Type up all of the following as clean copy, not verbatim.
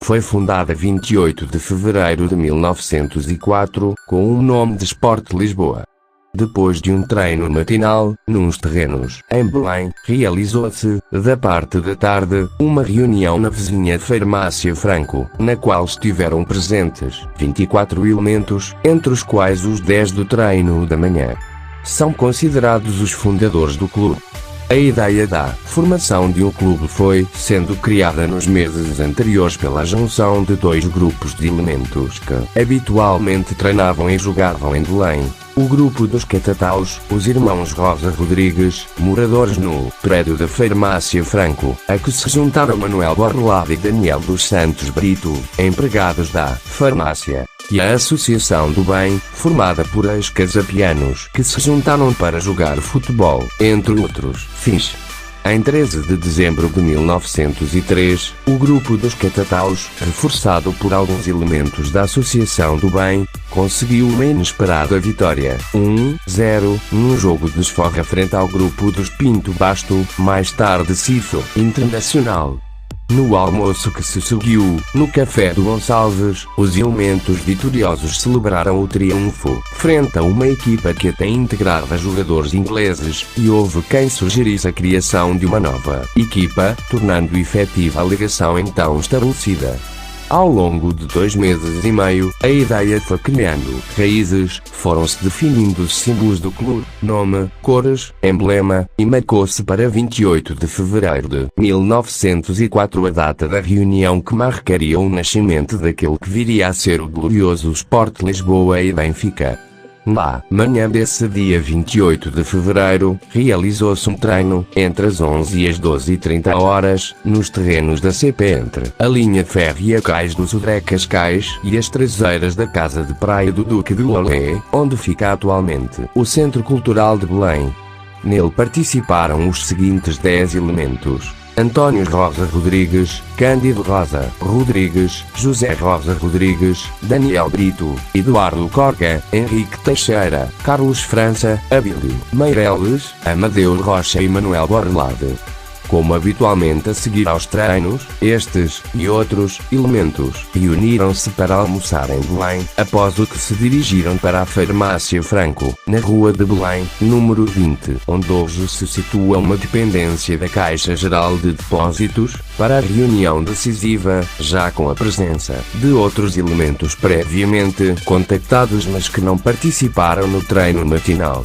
Foi fundada 28 de fevereiro de 1904, com o nome de Sport Lisboa. Depois de um treino matinal, nos terrenos, em Belém, realizou-se, da parte da tarde, uma reunião na vizinha Farmácia Franco, na qual estiveram presentes 24 elementos, entre os quais os 10 do treino da manhã. São considerados os fundadores do clube. A ideia da formação de um clube foi sendo criada nos meses anteriores pela junção de dois grupos de elementos que habitualmente treinavam e jogavam em Belém. O grupo dos Catataus, os irmãos Rosa Rodrigues, moradores no prédio da Farmácia Franco, a que se juntaram Manuel Borlado e Daniel dos Santos Brito, empregados da farmácia, e a Associação do Bem, formada por ex-casapianos que se juntaram para jogar futebol, entre outros fins. Em 13 de dezembro de 1903, o grupo dos Catataus, reforçado por alguns elementos da Associação do Bem, conseguiu uma inesperada vitória, 1-0, num jogo de desforra frente ao grupo dos Pinto Basto, mais tarde Cifo Internacional. No almoço que se seguiu, no Café do Gonçalves, os elementos vitoriosos celebraram o triunfo, frente a uma equipa que até integrava jogadores ingleses, e houve quem sugerisse a criação de uma nova equipa, tornando efetiva a ligação então estabelecida. Ao longo de 2 meses e meio, a ideia foi criando raízes, foram-se definindo os símbolos do clube, nome, cores, emblema, e marcou-se para 28 de fevereiro de 1904 a data da reunião que marcaria o nascimento daquele que viria a ser o glorioso Sport Lisboa e Benfica. Na manhã desse dia 28 de fevereiro, realizou-se um treino, entre as 11 e as 12h30, nos terrenos da CP entre a linha férrea Cais do Sodré Cascais e as traseiras da Casa de Praia do Duque de Lolé, onde fica atualmente o Centro Cultural de Belém. Nele participaram os seguintes 10 elementos: António Rosa Rodrigues, Cândido Rosa Rodrigues, José Rosa Rodrigues, Daniel Brito, Eduardo Corca, Henrique Teixeira, Carlos França, Abílio Meireles, Amadeu Rocha e Manuel Borlade. Como habitualmente a seguir aos treinos, estes e outros elementos reuniram-se para almoçar em Belém, após o que se dirigiram para a Farmácia Franco, na Rua de Belém, número 20, onde hoje se situa uma dependência da Caixa Geral de Depósitos, para a reunião decisiva, já com a presença de outros elementos previamente contactados mas que não participaram no treino matinal.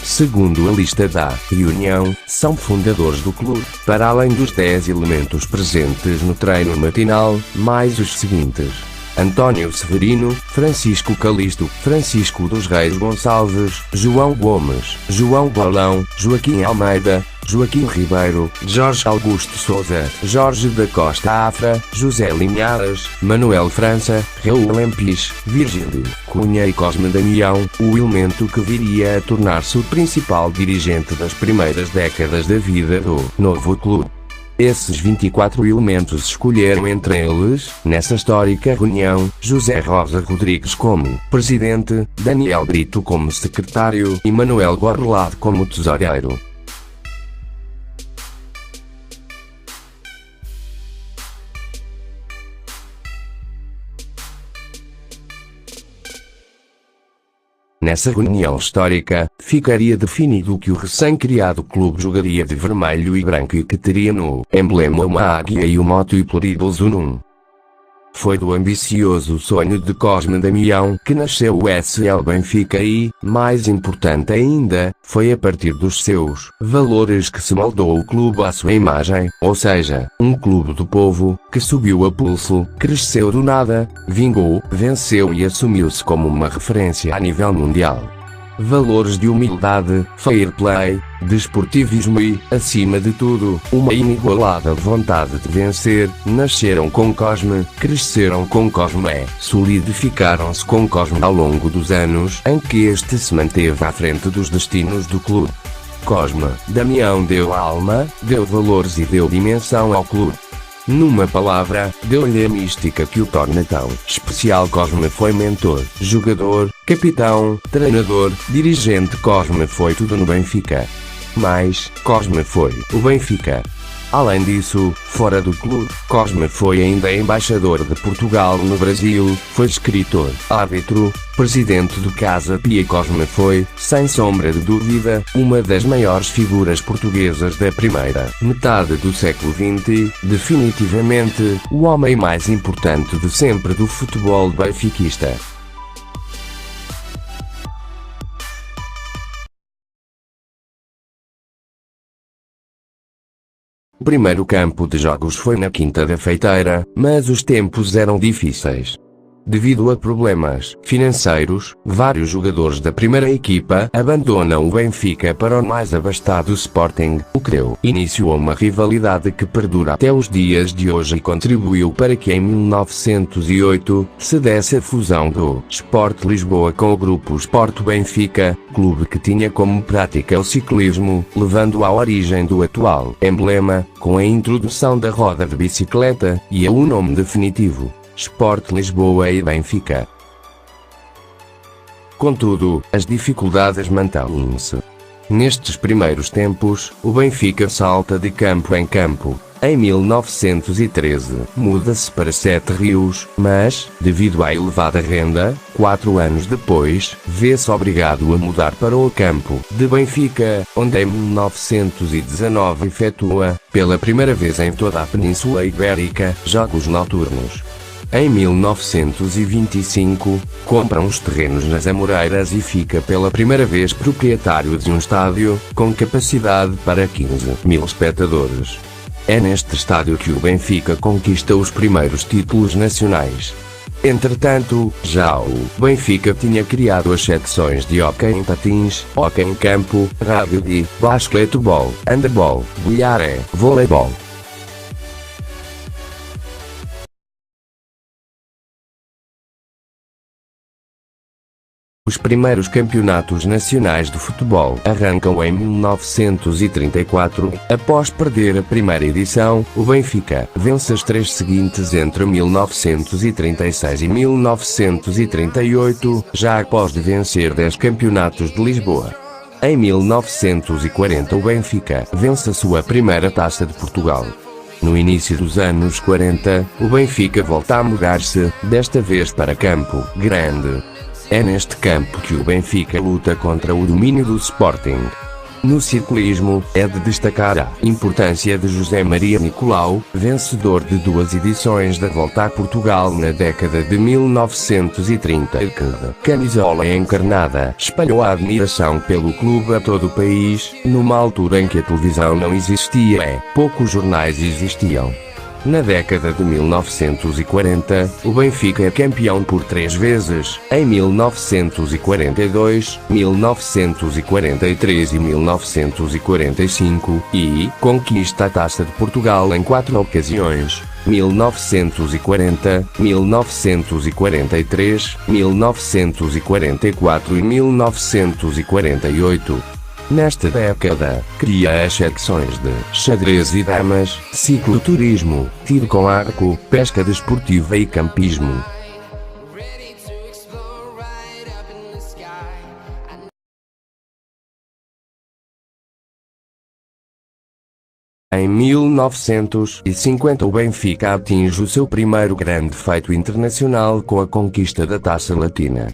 Segundo a lista da reunião, são fundadores do clube, para além dos 10 elementos presentes no treino matinal, mais os seguintes: António Severino, Francisco Calisto, Francisco dos Reis Gonçalves, João Gomes, João Bolão, Joaquim Almeida, Joaquim Ribeiro, Jorge Augusto Souza, Jorge da Costa Afra, José Linhares, Manuel França, Raul Lempis, Virgílio Cunha e Cosme Damião, o elemento que viria a tornar-se o principal dirigente das primeiras décadas da vida do novo clube. Esses 24 elementos escolheram entre eles, nessa histórica reunião, José Rosa Rodrigues como presidente, Daniel Brito como secretário e Manuel Borlado como tesoureiro. Nessa reunião histórica, ficaria definido que o recém-criado clube jogaria de vermelho e branco e que teria no emblema uma águia e o moto e Pluridos Unum. Foi do ambicioso sonho de Cosme Damião que nasceu o SL Benfica e, mais importante ainda, foi a partir dos seus valores que se moldou o clube à sua imagem, ou seja, um clube do povo, que subiu a pulso, cresceu do nada, vingou, venceu e assumiu-se como uma referência a nível mundial. Valores de humildade, fair play, desportivismo e, acima de tudo, uma inigualável vontade de vencer, nasceram com Cosme, cresceram com Cosme, solidificaram-se com Cosme ao longo dos anos em que este se manteve à frente dos destinos do clube. Cosme Damião deu alma, deu valores e deu dimensão ao clube. Numa palavra, deu-lhe a mística que o torna tão especial. Cosme foi mentor, jogador, capitão, treinador, dirigente. Cosme foi tudo no Benfica. Mas, Cosme foi o Benfica. Além disso, fora do clube, Cosme foi ainda embaixador de Portugal no Brasil, foi escritor, árbitro, presidente do Casa Pia. Cosme foi, sem sombra de dúvida, uma das maiores figuras portuguesas da primeira metade do século XX, definitivamente, o homem mais importante de sempre do futebol benfiquista. O primeiro campo de jogos foi na Quinta da Feiteira, mas os tempos eram difíceis. Devido a problemas financeiros, vários jogadores da primeira equipa abandonam o Benfica para o mais abastado Sporting, o que deu início a uma rivalidade que perdura até os dias de hoje e contribuiu para que em 1908 se desse a fusão do Sport Lisboa com o grupo Sport Benfica, clube que tinha como prática o ciclismo, levando à origem do atual emblema, com a introdução da roda de bicicleta, e a um nome definitivo: Sport Lisboa e Benfica. Contudo, as dificuldades mantêm-se. Nestes primeiros tempos, o Benfica salta de campo em campo. Em 1913, muda-se para Sete Rios, mas, devido à elevada renda, 4 anos depois, vê-se obrigado a mudar para o campo de Benfica, onde em 1919 efetua, pela primeira vez em toda a Península Ibérica, jogos noturnos. Em 1925, compra uns terrenos nas Amoreiras e fica pela primeira vez proprietário de um estádio, com capacidade para 15.000 espectadores. É neste estádio que o Benfica conquista os primeiros títulos nacionais. Entretanto, já o Benfica tinha criado as secções de hóquei em patins, hóquei em campo, rugby, basquetebol, handebol, bilhar, voleibol. Os primeiros campeonatos nacionais de futebol arrancam em 1934, após perder a primeira edição, o Benfica vence as 3 seguintes entre 1936 e 1938, já após de vencer 10 campeonatos de Lisboa. Em 1940 o Benfica vence a sua primeira Taça de Portugal. No início dos anos 40, o Benfica volta a mudar-se, desta vez para Campo Grande. É neste campo que o Benfica luta contra o domínio do Sporting. No ciclismo, é de destacar a importância de José Maria Nicolau, vencedor de 2 edições da Volta a Portugal na década de 1930. Cada camisola encarnada espalhou a admiração pelo clube a todo o país, numa altura em que a televisão não existia e poucos jornais existiam. Na década de 1940, o Benfica é campeão por 3 vezes, em 1942, 1943 e 1945, e conquista a Taça de Portugal em 4 ocasiões: 1940, 1943, 1944 e 1948. Nesta década, cria as secções de xadrez e damas, cicloturismo, tiro com arco, pesca desportiva e campismo. Em 1950 o Benfica atinge o seu primeiro grande feito internacional com a conquista da Taça Latina.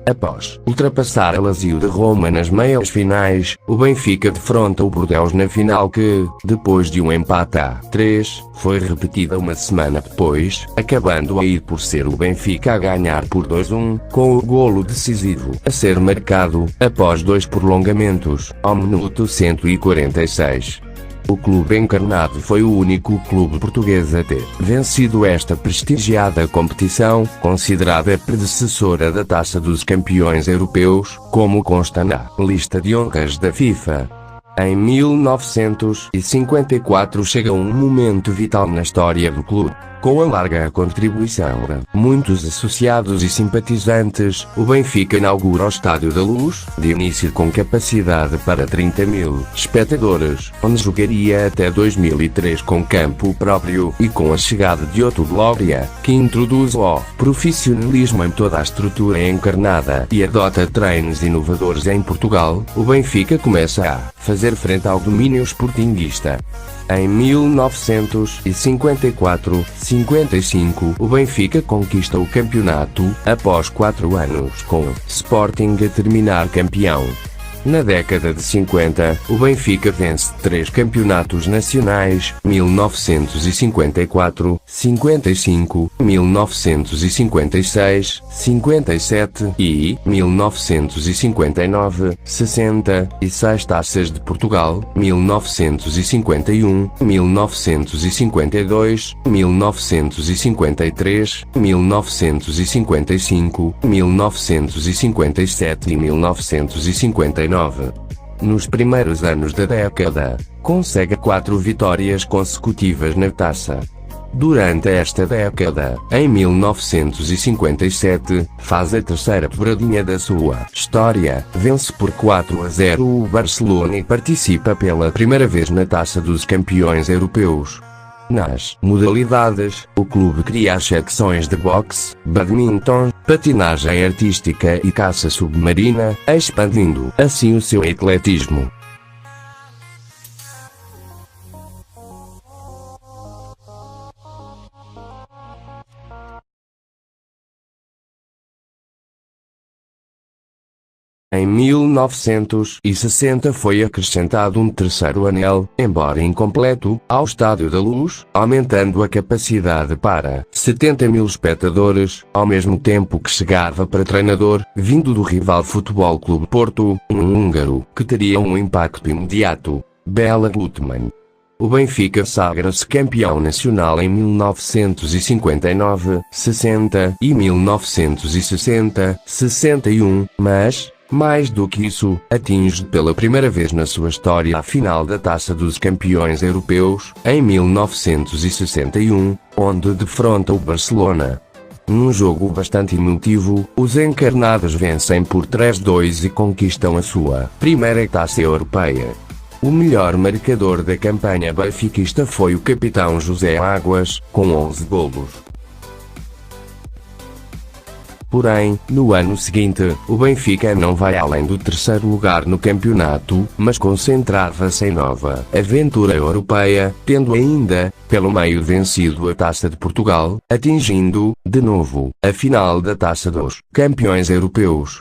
Após ultrapassar a Lazio de Roma nas meias finais, o Benfica defronta o Bordeaux na final que, depois de um empate a 3, foi repetida uma semana depois, acabando aí por ser o Benfica a ganhar por 2-1, com o golo decisivo a ser marcado, após 2 prolongamentos, ao minuto 146. O clube encarnado foi o único clube português a ter vencido esta prestigiada competição, considerada a predecessora da Taça dos Campeões Europeus, como consta na lista de honras da FIFA. Em 1954 chega um momento vital na história do clube. Com a larga contribuição de muitos associados e simpatizantes, o Benfica inaugura o Estádio da Luz, de início com capacidade para 30.000 espectadores, onde jogaria até 2003 com campo próprio, e com a chegada de Otto Glória, que introduz o profissionalismo em toda a estrutura encarnada e adota treinos inovadores em Portugal, o Benfica começa a fazer frente ao domínio sportinguista. Em 1954-55, o Benfica conquista o campeonato, após 4 anos com o Sporting a terminar campeão. Na década de 50, o Benfica vence 3 campeonatos nacionais, 1954, 55, 1956, 57 e 1959, 60, e 6 taças de Portugal, 1951, 1952, 1953, 1955, 1957 e 1959. Nos primeiros anos da década, consegue 4 vitórias consecutivas na taça. Durante esta década, em 1957, faz a terceira dobradinha da sua história, vence por 4-0 o Barcelona e participa pela primeira vez na Taça dos Campeões Europeus. Nas modalidades, o clube cria as secções de boxe, badminton, patinagem artística e caça submarina, expandindo assim o seu atletismo. Em 1960 foi acrescentado um terceiro anel, embora incompleto, ao Estádio da Luz, aumentando a capacidade para 70.000 espectadores, ao mesmo tempo que chegava para treinador, vindo do rival Futebol Clube Porto, um húngaro, que teria um impacto imediato, Béla Gutmann. O Benfica sagra-se campeão nacional em 1959, 60 e 1960, 61, mas, mais do que isso, atinge pela primeira vez na sua história a final da Taça dos Campeões Europeus, em 1961, onde defronta o Barcelona. Num jogo bastante emotivo, os encarnados vencem por 3-2 e conquistam a sua primeira Taça Europeia. O melhor marcador da campanha benfiquista foi o capitão José Águas, com 11 golos. Porém, no ano seguinte, o Benfica não vai além do terceiro lugar no campeonato, mas concentrava-se em nova aventura europeia, tendo ainda, pelo meio vencido a Taça de Portugal, atingindo, de novo, a final da Taça dos Campeões Europeus.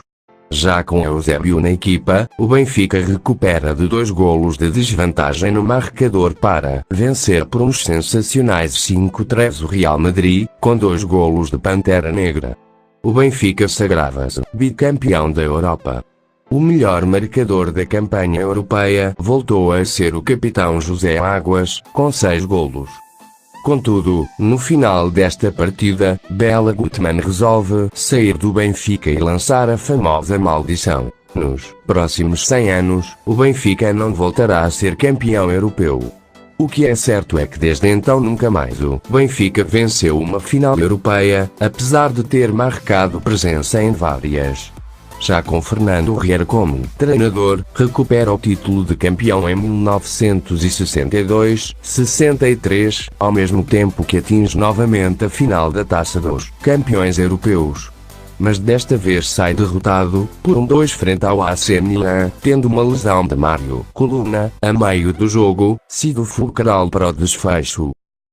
Já com Eusébio na equipa, o Benfica recupera de 2 golos de desvantagem no marcador para vencer por uns sensacionais 5-3 o Real Madrid, com 2 golos de Pantera Negra. O Benfica sagrava-se bicampeão da Europa. O melhor marcador da campanha europeia voltou a ser o capitão José Águas, com 6 golos. Contudo, no final desta partida, Béla Gutmann resolve sair do Benfica e lançar a famosa maldição. Nos próximos 100 anos, o Benfica não voltará a ser campeão europeu. O que é certo é que desde então nunca mais o Benfica venceu uma final europeia, apesar de ter marcado presença em várias. Já com Fernando Riera como treinador, recupera o título de campeão em 1962-63, ao mesmo tempo que atinge novamente a final da Taça dos Campeões Europeus. Mas desta vez sai derrotado, por 1-2 frente ao AC Milan, tendo uma lesão de Mário Coluna, a meio do jogo, sido fulcral para o desfecho.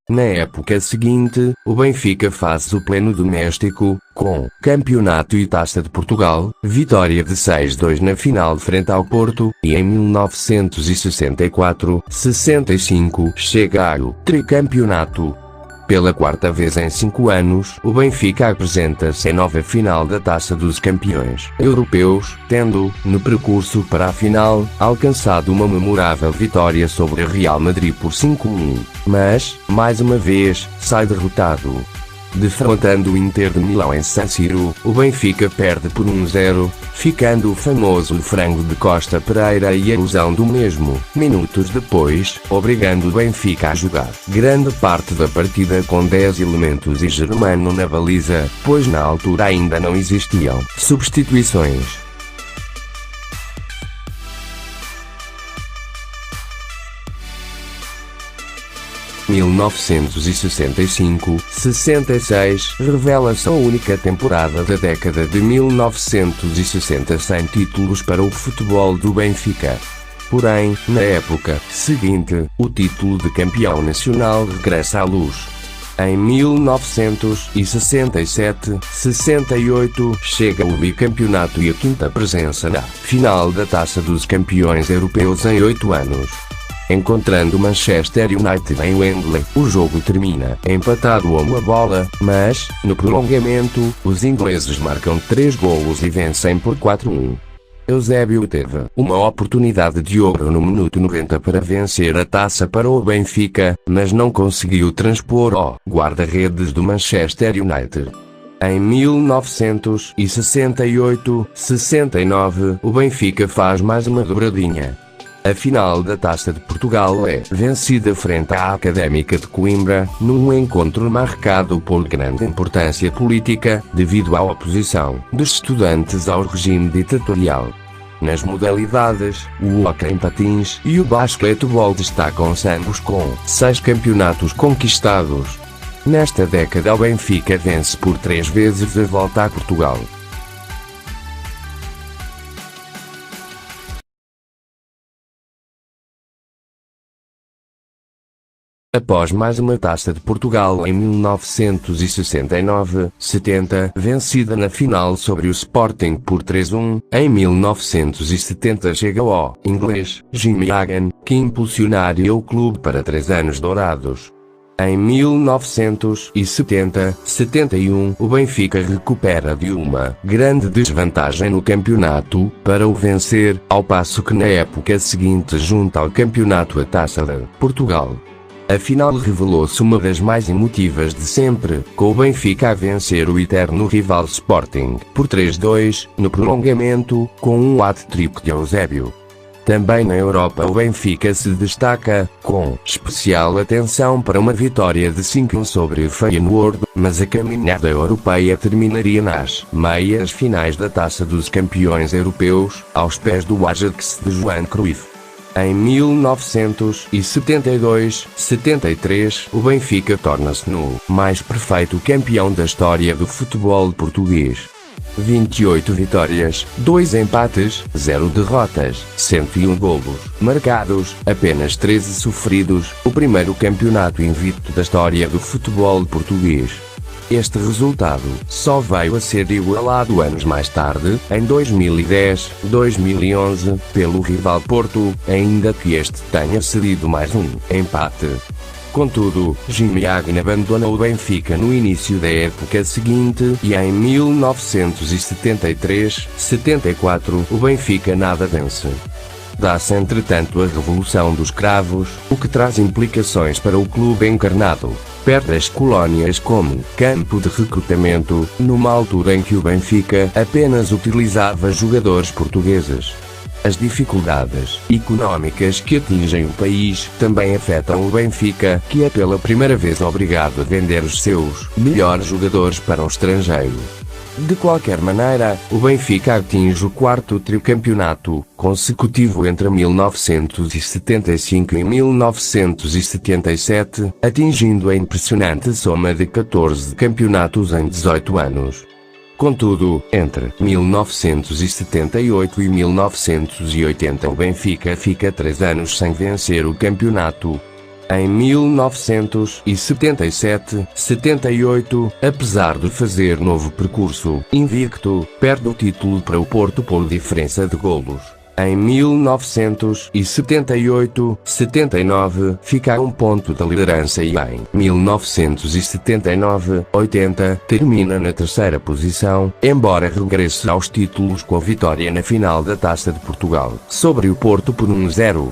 Na época seguinte, o Benfica faz o pleno doméstico, com Campeonato e Taça de Portugal, vitória de 6-2 na final frente ao Porto, e em 1964-65 chega ao tricampeonato. Pela 4ª vez em 5 anos, o Benfica apresenta-se em nova final da Taça dos Campeões Europeus, tendo, no percurso para a final, alcançado uma memorável vitória sobre o Real Madrid por 5-1. Mas, mais uma vez, sai derrotado. Defrontando o Inter de Milão em San Siro, o Benfica perde por 1-0, ficando o famoso frango de Costa Pereira e a ilusão do mesmo, minutos depois, obrigando o Benfica a jogar grande parte da partida com 10 elementos e Germano na baliza, pois na altura ainda não existiam substituições. Em 1965-66 revela-se a única temporada da década de 1960 sem títulos para o futebol do Benfica. Porém, na época seguinte, o título de campeão nacional regressa à luz. Em 1967-68 chega o bicampeonato e a quinta presença na final da Taça dos Campeões Europeus em 8 anos. Encontrando Manchester United em Wembley, o jogo termina empatado a uma bola, mas, no prolongamento, os ingleses marcam 3 golos e vencem por 4-1. Eusébio teve uma oportunidade de ouro no minuto 90 para vencer a taça para o Benfica, mas não conseguiu transpor ao guarda-redes do Manchester United. Em 1968-69, o Benfica faz mais uma dobradinha. A final da Taça de Portugal é vencida frente à Académica de Coimbra, num encontro marcado por grande importância política, devido à oposição dos estudantes ao regime ditatorial. Nas modalidades, o hóquei em patins e o basquetebol destacam-se ambos com 6 campeonatos conquistados. Nesta década o Benfica vence por 3 vezes a Volta a Portugal. Após mais uma Taça de Portugal em 1969-70, vencida na final sobre o Sporting por 3-1, em 1970 chega ao inglês Jimmy Hagan, que impulsionaria o clube para 3 anos dourados. Em 1970-71, o Benfica recupera de uma grande desvantagem no campeonato, para o vencer, ao passo que na época seguinte junta ao campeonato a Taça de Portugal. A final revelou-se uma das mais emotivas de sempre, com o Benfica a vencer o eterno rival Sporting, por 3-2, no prolongamento, com um hat-trick de Eusébio. Também na Europa o Benfica se destaca, com especial atenção para uma vitória de 5-1 sobre o Feyenoord, mas a caminhada europeia terminaria nas meias finais da Taça dos Campeões Europeus, aos pés do Ajax de Johan Cruyff. Em 1972-73, o Benfica torna-se no mais perfeito campeão da história do futebol português. 28 vitórias, 2 empates, 0 derrotas, 101 golos marcados, apenas 13 sofridos, o primeiro campeonato invicto da história do futebol português. Este resultado só veio a ser igualado anos mais tarde, em 2010-2011, pelo rival Porto, ainda que este tenha cedido mais um empate. Contudo, Jimmy Hagan abandonou o Benfica no início da época seguinte e em 1973-74 o Benfica nada vence. Dá-se entretanto a Revolução dos Cravos, o que traz implicações para o clube encarnado. Perde as colónias como campo de recrutamento, numa altura em que o Benfica apenas utilizava jogadores portugueses. As dificuldades económicas que atingem o país também afetam o Benfica, que é pela primeira vez obrigado a vender os seus melhores jogadores para o estrangeiro. De qualquer maneira, o Benfica atinge o 4º tricampeonato consecutivo entre 1975 e 1977, atingindo a impressionante soma de 14 campeonatos em 18 anos. Contudo, entre 1978 e 1980 o Benfica fica 3 anos sem vencer o campeonato. Em 1977-78, apesar de fazer novo percurso invicto, perde o título para o Porto por diferença de golos. Em 1978-79, fica a um ponto da liderança e em 1979-80, termina na 3ª posição, embora regresse aos títulos com a vitória na final da Taça de Portugal, sobre o Porto por 1-0.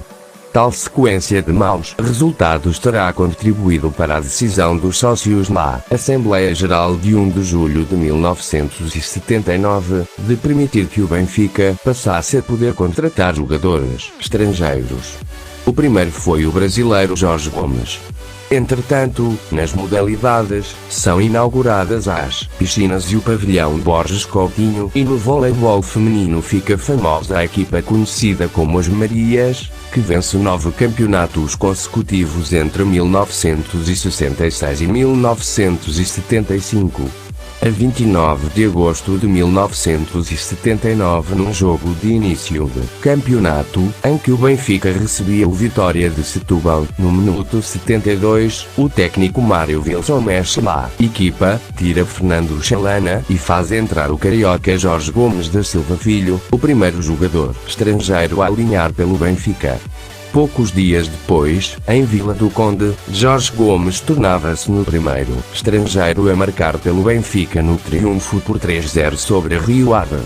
Tal sequência de maus resultados terá contribuído para a decisão dos sócios na Assembleia Geral de 1 de julho de 1979, de permitir que o Benfica passasse a poder contratar jogadores estrangeiros. O primeiro foi o brasileiro Jorge Gomes. Entretanto, nas modalidades, são inauguradas as piscinas e o pavilhão Borges Coutinho, e no voleibol feminino fica famosa a equipa conhecida como as Marias, que vence 9 campeonatos consecutivos entre 1966 e 1975. A 29 de agosto de 1979, num jogo de início de campeonato, em que o Benfica recebia o Vitória de Setúbal, no minuto 72, o técnico Mário Wilson mexe na equipa, tira Fernando Chalana e faz entrar o carioca Jorge Gomes da Silva Filho, o primeiro jogador estrangeiro a alinhar pelo Benfica. Poucos dias depois, em Vila do Conde, Jorge Gomes tornava-se no primeiro estrangeiro a marcar pelo Benfica no triunfo por 3-0 sobre Rio Ave.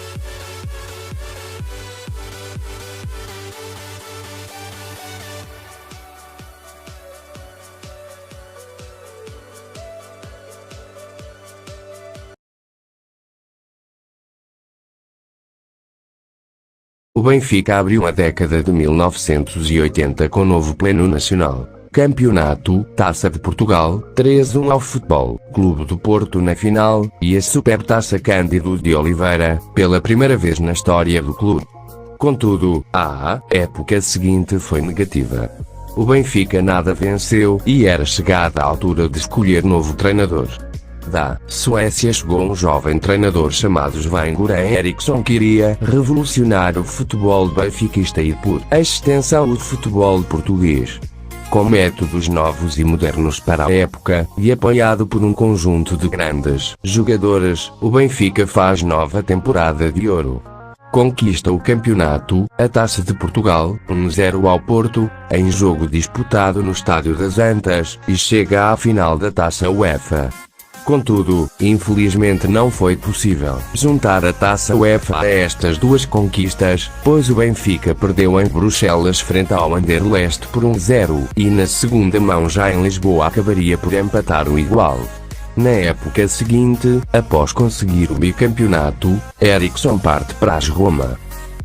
O Benfica abriu a década de 1980 com novo pleno nacional. Campeonato, Taça de Portugal, 3-1 ao Futebol Clube do Porto na final, e a Supertaça Cândido de Oliveira, pela primeira vez na história do clube. Contudo, a época seguinte foi negativa. O Benfica nada venceu, e era chegada a altura de escolher novo treinador. Da Suécia chegou um jovem treinador chamado Sven-Göran Eriksson, que iria revolucionar o futebol benfiquista e, por extensão, o futebol português. Com métodos novos e modernos para a época, e apoiado por um conjunto de grandes jogadores, o Benfica faz nova temporada de ouro. Conquista o campeonato, a Taça de Portugal, 1-0 ao Porto, em jogo disputado no Estádio das Antas, e chega à final da Taça UEFA. Contudo, infelizmente não foi possível juntar a Taça UEFA a estas duas conquistas, pois o Benfica perdeu em Bruxelas frente ao Anderlecht por 1-0, e na segunda mão já em Lisboa acabaria por empatar o igual. Na época seguinte, após conseguir o bicampeonato, Eriksson parte para as Roma.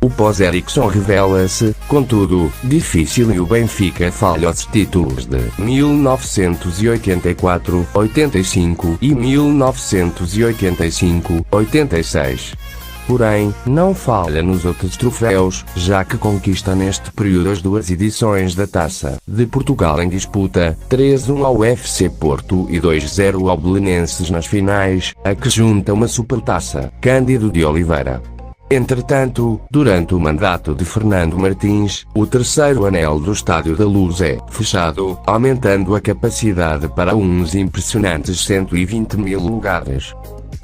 O pós-Eriksson revela-se, contudo, difícil, e o Benfica falha os títulos de 1984, 85 e 1985, 86. Porém, não falha nos outros troféus, já que conquista neste período as duas edições da Taça de Portugal em disputa, 3-1 ao FC Porto e 2-0 ao Belenenses nas finais, a que junta uma supertaça, Cândido de Oliveira. Entretanto, durante o mandato de Fernando Martins, o terceiro anel do Estádio da Luz é fechado, aumentando a capacidade para uns impressionantes 120 mil lugares.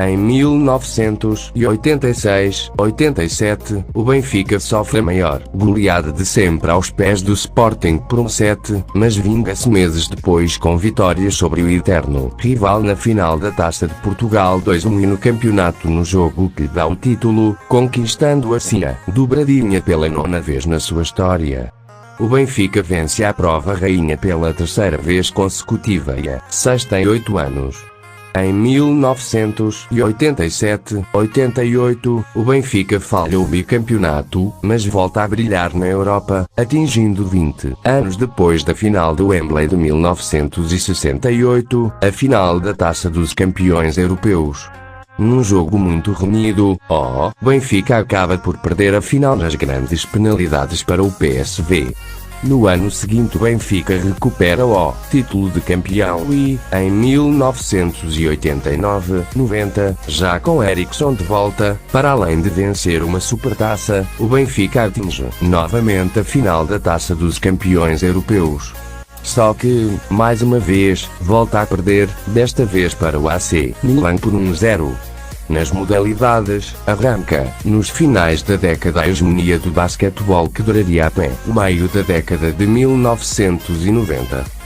Em 1986-87, o Benfica sofre a maior goleada de sempre aos pés do Sporting por 1-7, mas vinga-se meses depois com vitórias sobre o eterno rival na final da Taça de Portugal 2-1 e no campeonato no jogo que lhe dá o título, conquistando assim a dobradinha pela 9ª vez na sua história. O Benfica vence a prova rainha pela 3ª vez consecutiva e a 6ª em 8 anos. Em 1987-88, o Benfica falha o bicampeonato, mas volta a brilhar na Europa, atingindo 20 anos depois da final do Wembley de 1968, a final da Taça dos Campeões Europeus. Num jogo muito renhido, o Benfica acaba por perder a final nas grandes penalidades para o PSV. No ano seguinte o Benfica recupera o título de campeão e, em 1989-90, já com Eriksson de volta, para além de vencer uma supertaça, o Benfica atinge novamente a final da Taça dos Campeões Europeus. Só que, mais uma vez, volta a perder, desta vez para o AC Milan por 1-0. Nas modalidades, arranca, nos finais da década, a hegemonia do basquetebol que duraria até o meio da década de 1990.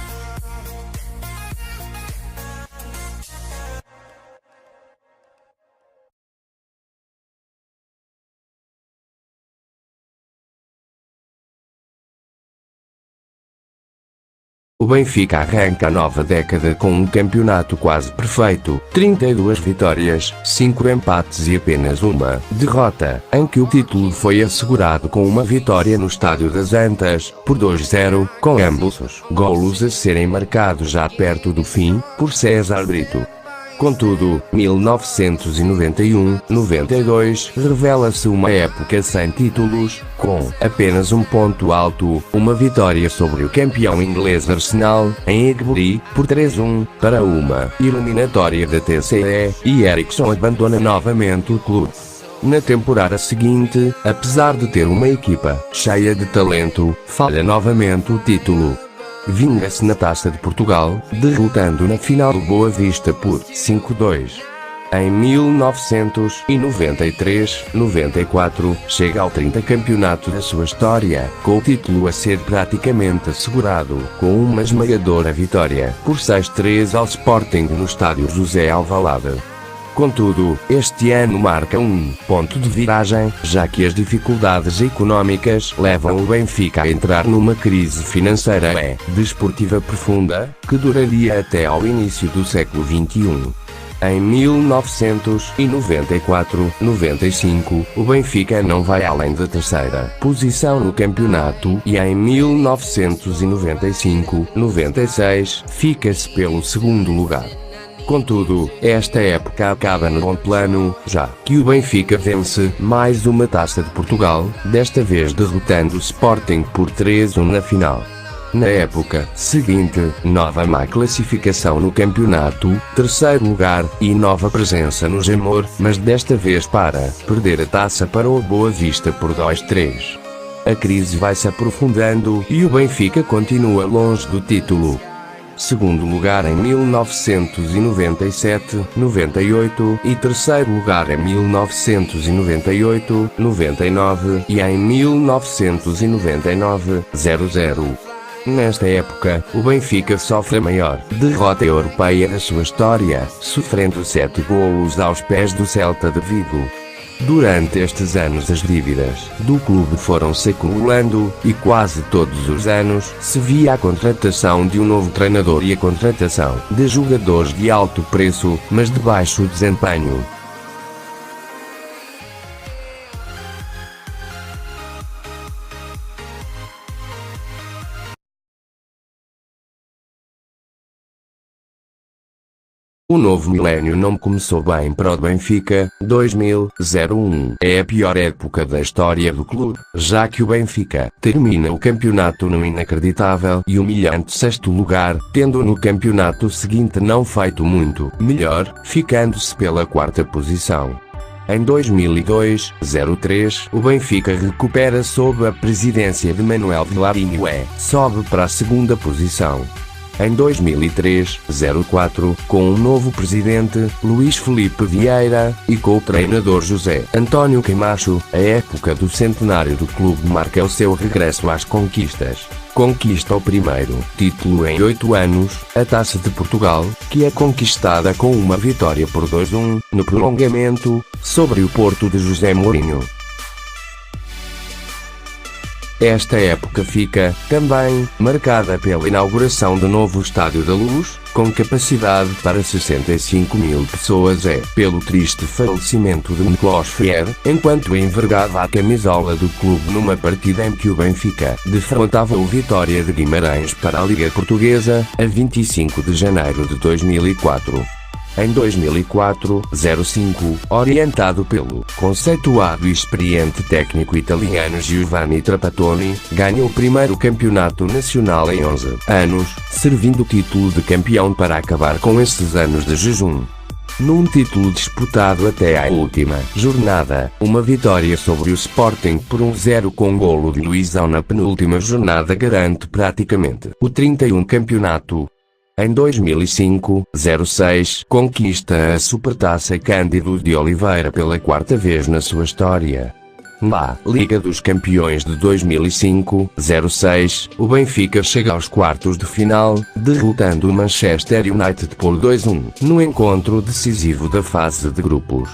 O Benfica arranca a nova década com um campeonato quase perfeito, 32 vitórias, 5 empates e apenas uma derrota, em que o título foi assegurado com uma vitória no Estádio das Antas, por 2-0, com ambos os golos a serem marcados já perto do fim, por César Brito. Contudo, 1991-92 revela-se uma época sem títulos, com apenas um ponto alto, uma vitória sobre o campeão inglês Arsenal, em Highbury, por 3-1, para uma eliminatória da TCE, e Eriksson abandona novamente o clube. Na temporada seguinte, apesar de ter uma equipa cheia de talento, falha novamente o título. Vinga-se na Taça de Portugal, derrotando na final o Boa Vista por 5-2. Em 1993-94, chega ao 30º campeonato da sua história, com o título a ser praticamente assegurado, com uma esmagadora vitória, por 6-3 ao Sporting no estádio José Alvalade. Contudo, este ano marca um ponto de viragem, já que as dificuldades económicas levam o Benfica a entrar numa crise financeira e desportiva profunda, que duraria até ao início do século XXI. Em 1994-95, o Benfica não vai além da terceira posição no campeonato e em 1995-96 fica-se pelo segundo lugar. Contudo, esta época acaba no bom plano, já que o Benfica vence mais uma Taça de Portugal, desta vez derrotando o Sporting por 3-1 na final. Na época seguinte, nova má classificação no campeonato, terceiro lugar, e nova presença no Jamor, mas desta vez para perder a taça para o Boa Vista por 2-3. A crise vai se aprofundando e o Benfica continua longe do título. Segundo lugar em 1997-98 e terceiro lugar em 1998-99 e em 1999-00. Nesta época, o Benfica sofre a maior derrota europeia da sua história, sofrendo 7 golos aos pés do Celta de Vigo. Durante estes anos as dívidas do clube foram-se acumulando, e quase todos os anos se via a contratação de um novo treinador e a contratação de jogadores de alto preço, mas de baixo desempenho. O novo milénio não começou bem para o Benfica. 2001 é a pior época da história do clube, já que o Benfica termina o campeonato no inacreditável e humilhante 6º lugar, tendo no campeonato seguinte não feito muito melhor, ficando-se pela 4ª posição. Em 2002-03, o Benfica recupera sob a presidência de Manuel Vilarinho e sobe para a 2ª posição. Em 2003-04, com um novo presidente, Luís Felipe Vieira, e com o treinador José António Camacho, a época do centenário do clube marca o seu regresso às conquistas. Conquista o primeiro título em 8 anos, a Taça de Portugal, que é conquistada com uma vitória por 2-1, no prolongamento, sobre o Porto de José Mourinho. Esta época fica, também, marcada pela inauguração do novo Estádio da Luz, com capacidade para 65 mil pessoas e pelo triste falecimento de Miklos Fier, enquanto envergava a camisola do clube numa partida em que o Benfica defrontava o Vitória de Guimarães para a Liga Portuguesa, a 25 de janeiro de 2004. Em 2004-05, orientado pelo conceituado e experiente técnico italiano Giovanni Trapattoni, ganha o primeiro campeonato nacional em 11 anos, servindo o título de campeão para acabar com esses anos de jejum. Num título disputado até à última jornada, uma vitória sobre o Sporting por 1-0 com golo de Luizão na penúltima jornada garante praticamente o 31º campeonato. Em 2005-06, conquista a Supertaça Cândido de Oliveira pela 4ª vez na sua história. Na Liga dos Campeões de 2005-06, o Benfica chega aos quartos de final, derrotando o Manchester United por 2-1, no encontro decisivo da fase de grupos.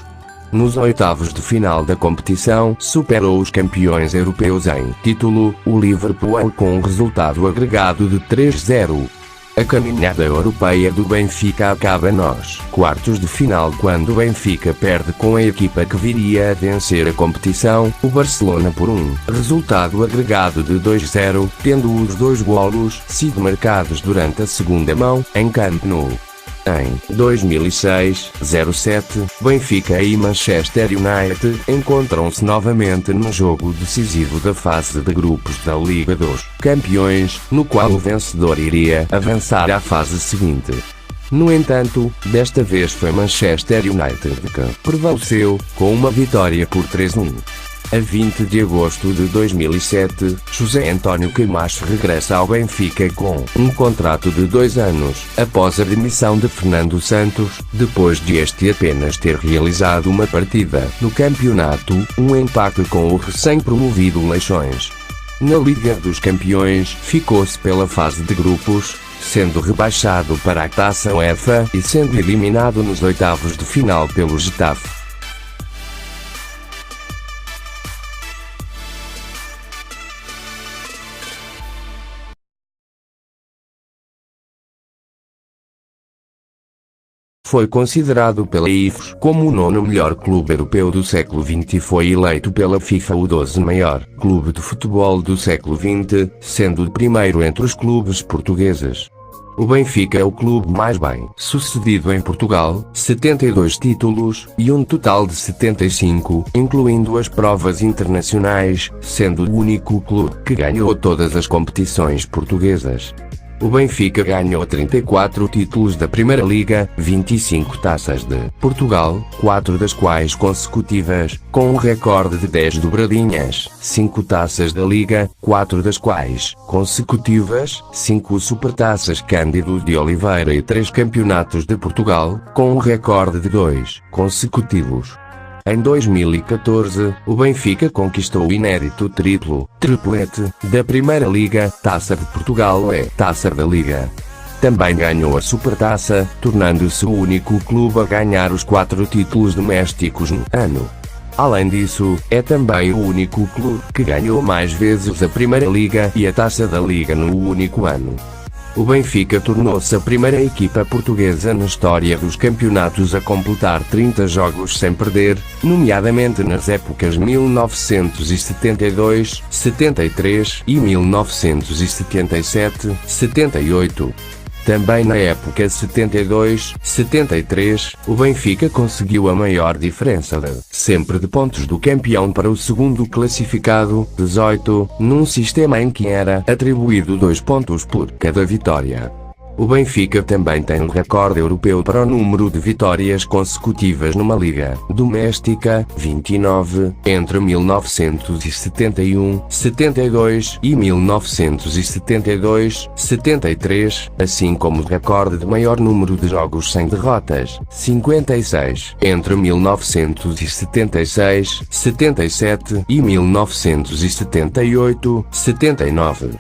Nos oitavos de final da competição, superou os campeões europeus em título, o Liverpool, com um resultado agregado de 3-0. A caminhada europeia do Benfica acaba nos quartos de final quando o Benfica perde com a equipa que viria a vencer a competição, o Barcelona por um resultado agregado de 2-0, tendo os dois golos sido marcados durante a segunda mão, em Camp Nou. Em 2006-07, Benfica e Manchester United encontram-se novamente no jogo decisivo da fase de grupos da Liga dos Campeões, no qual o vencedor iria avançar à fase seguinte. No entanto, desta vez foi Manchester United que prevaleceu, com uma vitória por 3-1. A 20 de agosto de 2007, José António Camacho regressa ao Benfica com um contrato de 2 anos, após a demissão de Fernando Santos, depois de este apenas ter realizado uma partida no campeonato, um empate com o recém-promovido Leixões. Na Liga dos Campeões, ficou-se pela fase de grupos, sendo rebaixado para a Taça UEFA e sendo eliminado nos oitavos de final pelo Getafe. Foi considerado pela IFES como o 9º melhor clube europeu do século XX e foi eleito pela FIFA o 12º maior clube de futebol do século XX, sendo o primeiro entre os clubes portugueses. O Benfica é o clube mais bem sucedido em Portugal, 72 títulos, e um total de 75, incluindo as provas internacionais, sendo o único clube que ganhou todas as competições portuguesas. O Benfica ganhou 34 títulos da Primeira Liga, 25 taças de Portugal, 4 das quais consecutivas, com um recorde de 10 dobradinhas, 5 taças da Liga, 4 das quais consecutivas, 5 supertaças Cândido de Oliveira e 3 campeonatos de Portugal, com um recorde de 2 consecutivos. Em 2014, o Benfica conquistou o inédito triplete, da Primeira Liga, Taça de Portugal e Taça da Liga. Também ganhou a Supertaça, tornando-se o único clube a ganhar os 4 títulos domésticos no ano. Além disso, é também o único clube que ganhou mais vezes a Primeira Liga e a Taça da Liga no único ano. O Benfica tornou-se a primeira equipa portuguesa na história dos campeonatos a completar 30 jogos sem perder, nomeadamente nas épocas 1972, 73 e 1977, 78. Também na época 72, 73, o Benfica conseguiu a maior diferença sempre de pontos do campeão para o segundo classificado, 18, num sistema em que era atribuído 2 pontos por cada vitória. O Benfica também tem um recorde europeu para o número de vitórias consecutivas numa liga doméstica, 29, entre 1971, 72 e 1972, 73, assim como o recorde de maior número de jogos sem derrotas, 56, entre 1976, 77 e 1978, 79.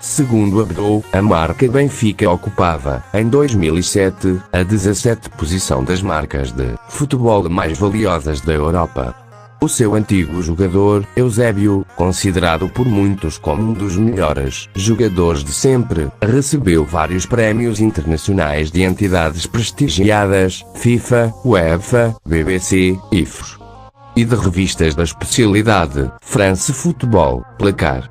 Segundo Abdo, a marca Benfica ocupava, em 2007, a 17ª posição das marcas de futebol mais valiosas da Europa. O seu antigo jogador, Eusébio, considerado por muitos como um dos melhores jogadores de sempre, recebeu vários prémios internacionais de entidades prestigiadas, FIFA, UEFA, BBC, IFES. E de revistas da especialidade, France Football, Placar.